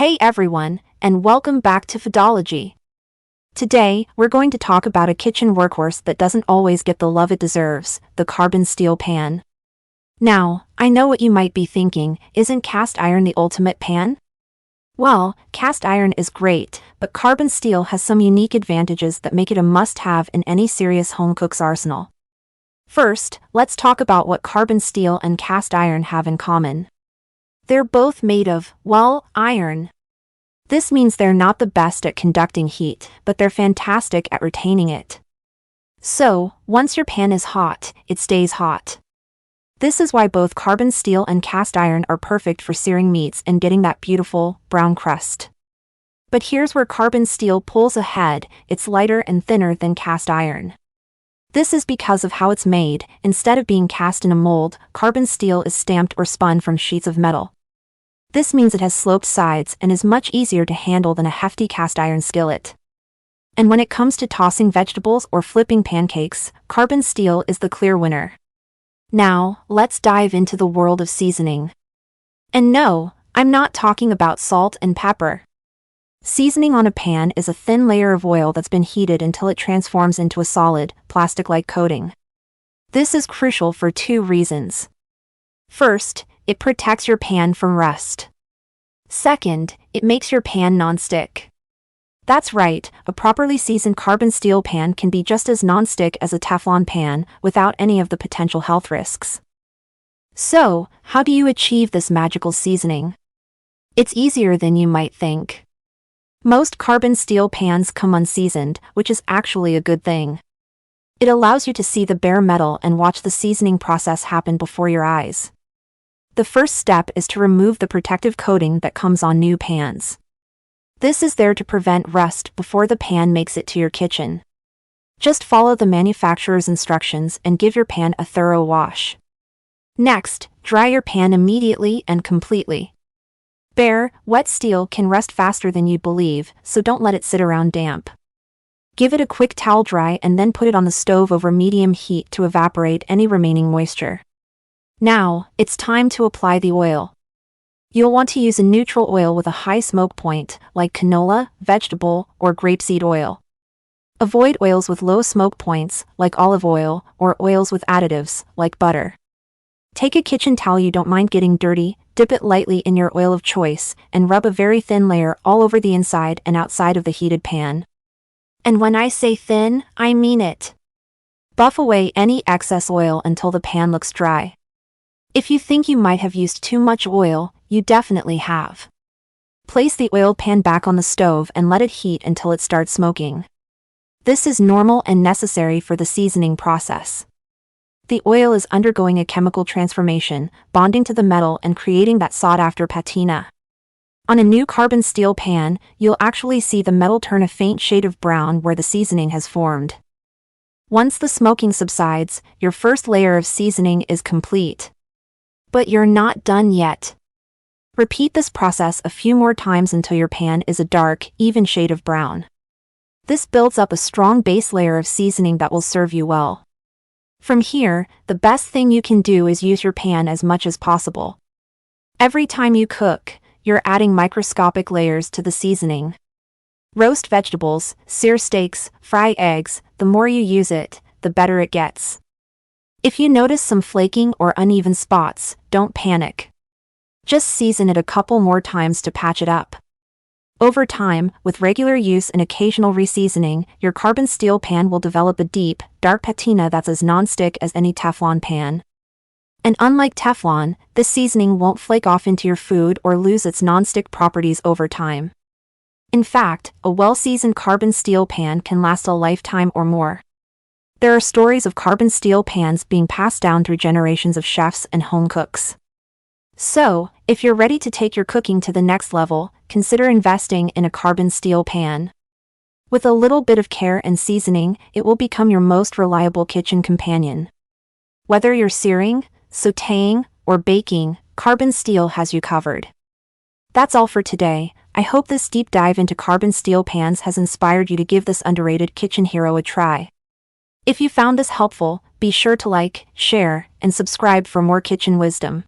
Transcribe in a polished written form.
Hey everyone, and welcome back to Foodology. Today, we're going to talk about a kitchen workhorse that doesn't always get the love it deserves, the carbon steel pan. Now, I know what you might be thinking, isn't cast iron the ultimate pan? Well, cast iron is great, but carbon steel has some unique advantages that make it a must-have in any serious home cook's arsenal. First, let's talk about what carbon steel and cast iron have in common. They're both made of, well, iron. This means they're not the best at conducting heat, but they're fantastic at retaining it. So, once your pan is hot, it stays hot. This is why both carbon steel and cast iron are perfect for searing meats and getting that beautiful, brown crust. But here's where carbon steel pulls ahead: it's lighter and thinner than cast iron. This is because of how it's made. Instead of being cast in a mold, carbon steel is stamped or spun from sheets of metal. This means it has sloped sides and is much easier to handle than a hefty cast iron skillet. And when it comes to tossing vegetables or flipping pancakes, carbon steel is the clear winner. Now, let's dive into the world of seasoning. And no, I'm not talking about salt and pepper. Seasoning on a pan is a thin layer of oil that's been heated until it transforms into a solid, plastic-like coating. This is crucial for two reasons. First, it protects your pan from rust. Second, it makes your pan non-stick. That's right, a properly seasoned carbon steel pan can be just as non-stick as a Teflon pan, without any of the potential health risks. So, how do you achieve this magical seasoning? It's easier than you might think. Most carbon steel pans come unseasoned, which is actually a good thing. It allows you to see the bare metal and watch the seasoning process happen before your eyes. The first step is to remove the protective coating that comes on new pans. This is there to prevent rust before the pan makes it to your kitchen. Just follow the manufacturer's instructions and give your pan a thorough wash. Next, dry your pan immediately and completely. Bare, wet steel can rust faster than you'd believe, so don't let it sit around damp. Give it a quick towel dry and then put it on the stove over medium heat to evaporate any remaining moisture. Now, it's time to apply the oil. You'll want to use a neutral oil with a high smoke point, like canola, vegetable, or grapeseed oil. Avoid oils with low smoke points, like olive oil, or oils with additives, like butter. Take a kitchen towel you don't mind getting dirty, dip it lightly in your oil of choice, and rub a very thin layer all over the inside and outside of the heated pan. And when I say thin, I mean it. Buff away any excess oil until the pan looks dry. If you think you might have used too much oil, you definitely have. Place the oiled pan back on the stove and let it heat until it starts smoking. This is normal and necessary for the seasoning process. The oil is undergoing a chemical transformation, bonding to the metal and creating that sought-after patina. On a new carbon steel pan, you'll actually see the metal turn a faint shade of brown where the seasoning has formed. Once the smoking subsides, your first layer of seasoning is complete. But you're not done yet. Repeat this process a few more times until your pan is a dark, even shade of brown. This builds up a strong base layer of seasoning that will serve you well. From here, the best thing you can do is use your pan as much as possible. Every time you cook, you're adding microscopic layers to the seasoning. Roast vegetables, sear steaks, fry eggs, the more you use it, the better it gets. If you notice some flaking or uneven spots, don't panic. Just season it a couple more times to patch it up. Over time, with regular use and occasional reseasoning, your carbon steel pan will develop a deep, dark patina that's as non-stick as any Teflon pan. And unlike Teflon, this seasoning won't flake off into your food or lose its non-stick properties over time. In fact, a well-seasoned carbon steel pan can last a lifetime or more. There are stories of carbon steel pans being passed down through generations of chefs and home cooks. So, if you're ready to take your cooking to the next level, consider investing in a carbon steel pan. With a little bit of care and seasoning, it will become your most reliable kitchen companion. Whether you're searing, sautéing, or baking, carbon steel has you covered. That's all for today. I hope this deep dive into carbon steel pans has inspired you to give this underrated kitchen hero a try. If you found this helpful, be sure to like, share, and subscribe for more kitchen wisdom.